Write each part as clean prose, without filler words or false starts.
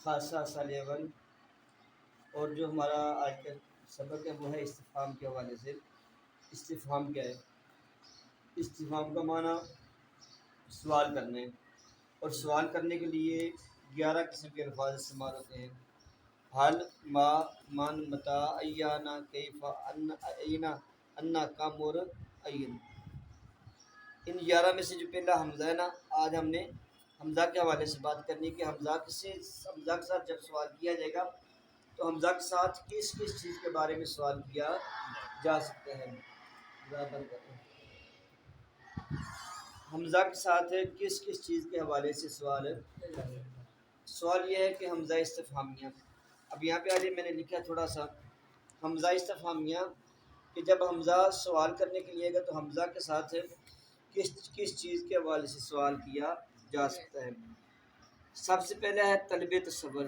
خاصہ سال اول، اور جو ہمارا آج کا سبق ہے وہ ہے استفہام کے حوالے سے۔ استفہام کیا ہے؟ استفہام کا معنی سوال کرنے، اور سوال کرنے کے لیے 11 قسم کے الفاظ استعمال ہوتے ہیں: حل، ما، من، متا، ایانا، کیفا، اینا، انا، کم اور این۔ ان 11 میں سے جو پہلا حمزہ ہے نا، آج ہم نے حمزہ کے حوالے سے بات کرنی ہے کہ حمزہ کے ساتھ جب سوال کیا جائے گا تو حمزہ کے ساتھ کس کس چیز کے بارے میں سوال کیا جا سکتا ہے۔ برابر کریں۔ حمزہ کے ساتھ کس کس چیز کے حوالے سے سوال ہے؟ سوال یہ ہے کہ حمزہ استفہامیہ۔ اب یہاں پہ آج میں نے لکھا تھوڑا سا حمزہ استفہامیہ، کہ جب حمزہ سوال کرنے کے لیے گا تو حمزہ کے ساتھ کس چیز کے حوالے سے سوال کیا جا سکتا ہے۔ سب سے پہلا ہے طلب تصور،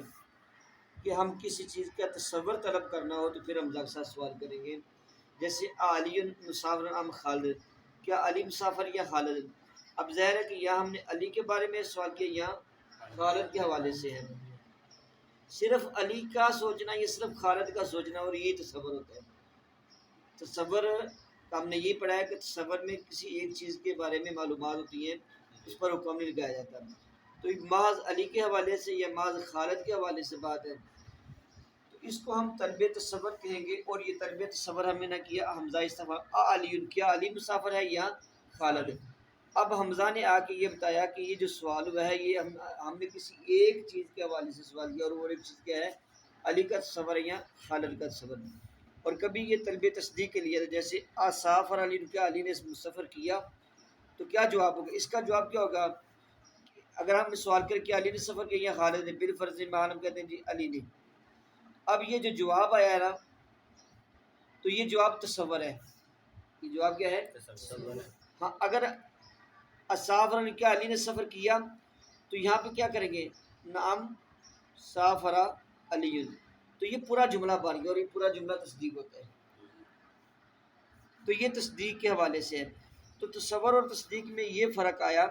کہ ہم کسی چیز کا تصور طلب کرنا ہو تو پھر حمزہ کے ساتھ سوال کریں گے۔ جیسے علی مسافر ام خالد، کیا علی مسافر یا خالد؟ اب ظاہر ہے کہ یہاں ہم نے علی کے بارے میں سوال کیا، یہاں خالد کے حوالے سے ہے۔ صرف علی کا سوچنا یا صرف خالد کا سوچنا، اور یہی تصور ہوتا ہے۔ تصور کا ہم نے یہ پڑھا ہے کہ تصور میں کسی ایک چیز کے بارے میں معلومات ہوتی ہیں، اس پر حکم نہیں لگایا جاتا۔ تو محض علی کے حوالے سے یا محض خالد کے حوالے سے بات ہے تو اس کو ہم طلب تصور کہیں گے، اور یہ طلب تصور ہمیں نہ کیا حمزہ استفہام علی، کیا علی مسافر ہے یا خالد؟ اب حمزہ نے آ کے یہ بتایا کہ یہ جو سوال ہوا ہے یہ ہم نے کسی ایک چیز کے حوالے سے سوال کیا، اور وہ ایک چیز کیا ہے؟ علی کا تصور ہے یا خالد کا تصور۔ اور کبھی یہ طلب تصدیق کے لیے، جیسے سافر علی، کیا علی نے سفر کیا؟ تو کیا جواب ہوگا؟ اس کا جواب کیا ہوگا؟ اگر ہم نے سوال کر کے علی نے سفر کیا یا خالد نے، بالفرض میں ہم کہتے ہیں جی علی نے۔ اب یہ جو جواب آیا ہے نا، تو یہ جواب تصور ہے۔ یہ جواب کیا ہے؟ تصور ہے۔ ہاں، اگر سافر علی، کیا علی نے سفر کیا؟ تو یہاں پہ کیا کریں گے؟ نعم سافر علی، تو یہ پورا جملہ بن گیا، اور یہ پورا جملہ تصدیق ہوتا ہے۔ تو یہ تصدیق کے حوالے سے ہے۔ تو تصور اور تصدیق میں یہ فرق آیا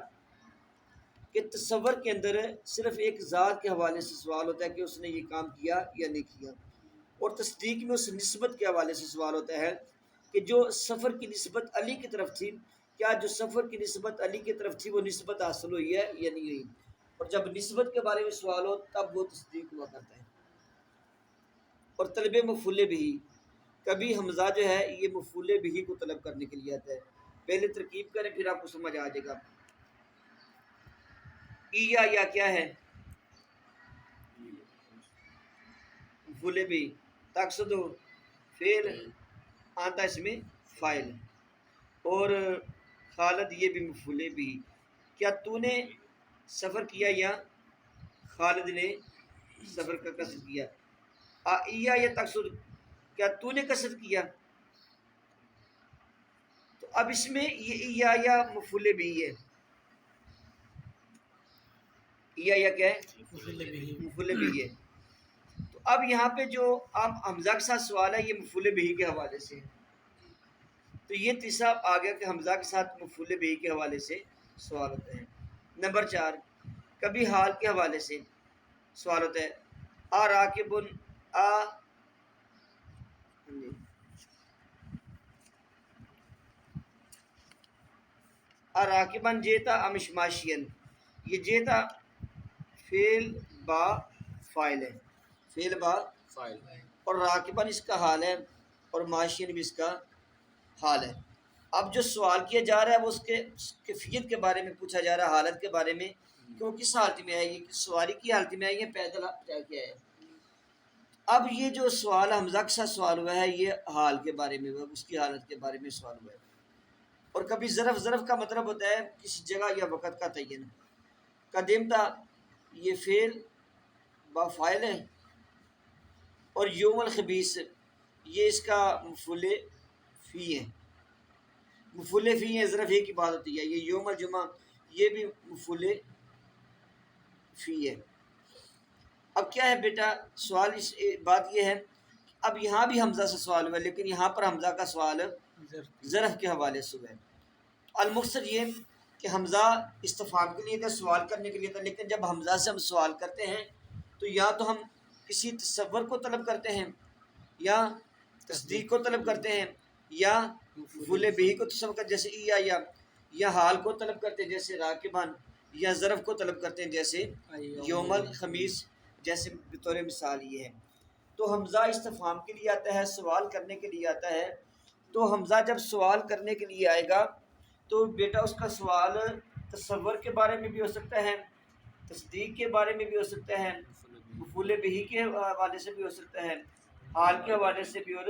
کہ تصور کے اندر صرف ایک ذات کے حوالے سے سوال ہوتا ہے کہ اس نے یہ کام کیا یا نہیں کیا، اور تصدیق میں اس نسبت کے حوالے سے سوال ہوتا ہے کہ جو سفر کی نسبت علی کی طرف تھی، کیا جو سفر کی نسبت علی کی طرف تھی وہ نسبت حاصل ہوئی ہے یا نہیں ہوئی؟ اور جب نسبت کے بارے میں سوال ہو تب وہ تصدیق ہوا کرتا ہے۔ اور طلب مفعول بھی، کبھی حمزہ جو ہے یہ مفعول بھی کو طلب کرنے کے لیے آتا ہے۔ پہلے ترکیب کریں پھر آپ کو سمجھ آ جائے گا۔ یا کیا ہے؟ مفعول بھی، تقصد فعل، آتا اس میں فاعل، اور خالد یہ بھی مفعول بھی۔ کیا تو نے سفر کیا یا خالد نے سفر کا قصد کیا؟ یا تقصد، کیا تو نے قصد کیا؟ تو اب اس میں یہ یا مفعول بھی ہے، یا کیا ہے؟ مفعول بھی ہے۔ تو اب یہاں پہ جو حمزہ کے ساتھ سوال ہے یہ مفعول بھی کے حوالے سے ہے۔ تو یہ تیسرا آ گیا کہ حمزہ کے ساتھ مفعول بھی کے حوالے سے سوال ہوتا ہے۔ نمبر 4، کبھی حال کے حوالے سے سوال ہوتا ہے۔ راکبن، راکبن جیتا امشماشین، یہ جیتا فعل با فاعل ہے، فعل با فاعل، اور راکبن اس کا حال ہے، اور ماشین بھی اس کا حال ہے۔ اب جو سوال کیا جا رہا ہے وہ اس کے کیفیت کے بارے میں پوچھا جا رہا ہے، حالت کے بارے میں، کہ وہ کس حالت میں ہے، یہ سواری کی حالت میں ہے یا پیدل کیا ہے۔ اب یہ جو سوال حمزہ کے ساتھ سوال ہوا ہے یہ حال کے بارے میں ہوا، اس کی حالت کے بارے میں سوال ہوا ہے۔ اور کبھی ظرف کا مطلب ہوتا ہے کسی جگہ یا وقت کا تعین۔ قدمتا یہ فعل با فاعل ہے، اور یوم الخبیث یہ اس کا مفعول فی ہے۔ مفعول فی ہے، ظرف ایک کی بات ہوتی ہے۔ یہ یوم الجمعہ یہ بھی مفعول فی ہے۔ اب کیا ہے بیٹا سوال، اس بات یہ ہے اب یہاں بھی حمزہ سے سوال ہوا ہے، لیکن یہاں پر حمزہ کا سوال ظرف کے حوالے سے ہوا ہے۔ المقصد یہ کہ حمزہ استفہام کے لیے تھا، سوال کرنے کے لیے تھا، لیکن جب حمزہ سے ہم سوال کرتے ہیں تو تو یا تو ہم کسی تصور کو طلب کرتے ہیں یا تصدیق کو طلب کرتے ہیں یا مفعول بہ کو تصور کرتے جیسے یا حال کو طلب کرتے ہیں جیسے راکبان یا ظرف کو طلب کرتے ہیں جیسے یوم الخمیس، جیسے بطور مثال یہ ہے۔ تو حمزہ استفہام کے لیے آتا ہے، سوال کرنے کے لیے آتا ہے۔ تو حمزہ جب سوال کرنے کے لیے آئے گا تو بیٹا اس کا سوال تصور کے بارے میں بھی ہو سکتا ہے، تصدیق کے بارے میں بھی ہو سکتا ہے، مفعول بہ کے حوالے سے بھی ہو سکتا ہے، حال کے حوالے سے بھی، اور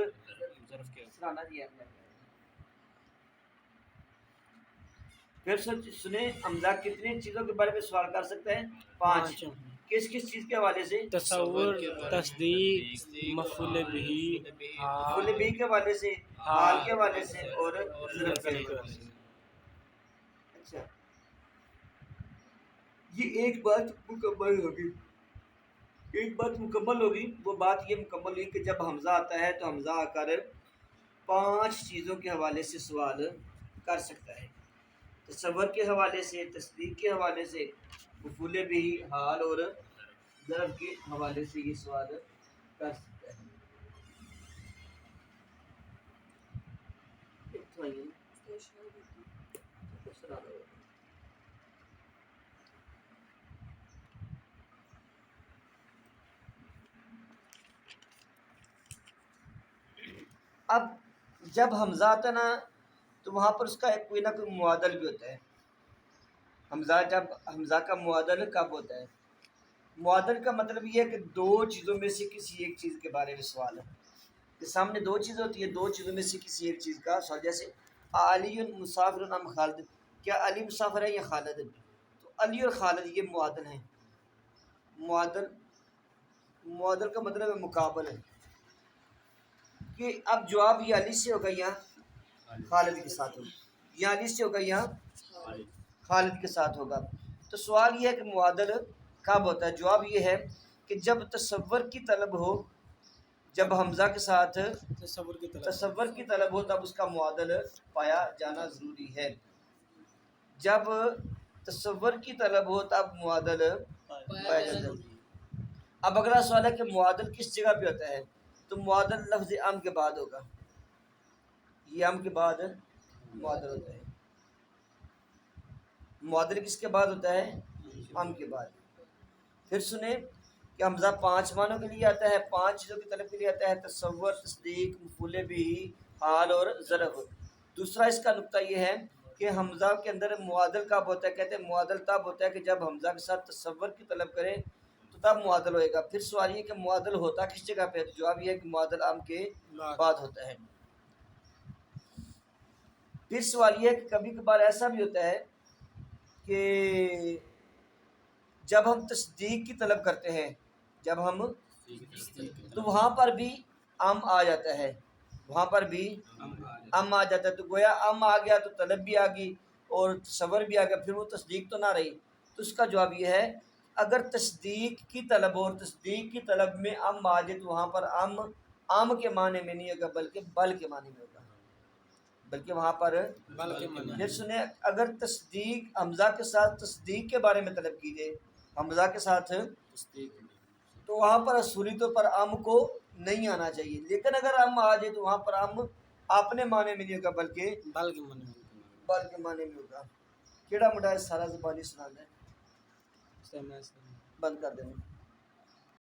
پھر سنیں حمزہ کتنی چیزوں کے بارے میں سوال کر سکتا ہے؟ 5۔ کس کس چیز کے حوالے سے؟ تصور، تصدیق، مفعول بہ، مفعول بہ کے حوالے سے، حال کے حوالے سے اور ظرف کے حوالے سے۔ اچھا، یہ ایک بات مکمل ہوگی، ایک بات مکمل ہوگی۔ وہ بات یہ مکمل ہوئی کہ جب حمزہ آتا ہے تو حمزہ آ کر 5 چیزوں کے حوالے سے سوال کر سکتا ہے، تصور کے حوالے سے، تصدیق کے حوالے سے، مفعول بہ، حال اور ظرف کے حوالے سے یہ سوال کر سکتا ہے۔ اب جب حمزہ آتا نا تو وہاں پر اس کا ایک کوئی نہ کوئی معادل بھی ہوتا ہے۔ حمزہ کا معادل کب ہوتا ہے؟ معادل کا مطلب یہ ہے کہ 2 چیزوں میں سے کسی ایک چیز کے بارے میں سوال ہے، کہ سامنے 2 چیزیں ہوتی ہیں، 2 چیزوں میں سے کسی ایک چیز کا سوال، جیسے علی مسافر ام خالد، کیا علی مسافر ہے یا خالد؟ تو علی اور خالد یہ معادل ہیں۔ معادل کا مطلب ہے مقابل ہے، کہ اب جواب یہ علی سے ہوگا یا خالد کے ساتھ ہوگا، یا علی سے ہوگا یا خالد کے ساتھ ہوگا۔ تو سوال یہ ہے کہ معادل کب ہوتا ہے؟ جواب یہ ہے کہ جب تصور کی طلب ہو، جب حمزہ کے ساتھ تصور کی طلب ہو تب اس کا معادل پایا جانا ضروری ہے۔ جب تصور کی طلب ہو تب معادل پایا جانا ضروری ہے۔ اب اگلا سوال ہے کہ معادل کس جگہ پہ ہوتا ہے؟ تو معادل لفظ ام کے بعد ہوگا، یہ ام کے بعد معادل ہوتا ہے۔ معادل کس کے بعد ہوتا ہے؟ ام کے بعد۔ پھر سنیں کہ حمزہ 5 معنوں کے لیے آتا ہے، 5 چیزوں کی طلب کے لیے آتا ہے، تصور، تصدیق، مفعول بہ، حال اور ظرف۔ دوسرا اس کا نقطہ یہ ہے کہ حمزہ کے اندر معادل کب ہوتا ہے؟ کہتے ہیں معادل تب ہوتا ہے کہ جب حمزہ کے ساتھ تصور کی طلب کریں تو تب معادل ہوئے گا۔ پھر سوال یہ کہ معادل ہوتا کس جگہ پہ ہے؟ تو جواب یہ ہے کہ معادل ام کے بعد ہوتا ہے۔ پھر سوال یہ ہے کہ کبھی کبھار ایسا بھی ہوتا ہے کہ جب ہم تصدیق کی طلب کرتے ہیں، جب ہم تو وہاں پر بھی ام آ جاتا ہے، وہاں پر بھی ام آ جاتا ہے، تو گویا ام آ گیا تو طلب بھی آ گئی اور تصور بھی آ گیا، پھر وہ تصدیق تو نہ رہی۔ تو اس کا جواب یہ ہے اگر تصدیق کی طلب اور تصدیق کی طلب میں ام آ جائے تو وہاں پر ام کے معنی میں نہیں ہوگا بلکہ بل کے معنی میں ہوگا، بلکہ وہاں پر پھر سنیں اگر تصدیق حمزہ کے ساتھ تصدیق کے بارے میں طلب کی جائے، حمزہ کے ساتھ تو وہاں پر اصولی طور پر ام کو نہیں آنا چاہیے، لیکن اگر ام آ جائے تو وہاں پر ام اپنے معنی میں نہیں ہوگا بلکہ بل کے معنی میں ہوگا۔ کیڑا مڈا سارا زبانی سنا ہے، بند کر دینا۔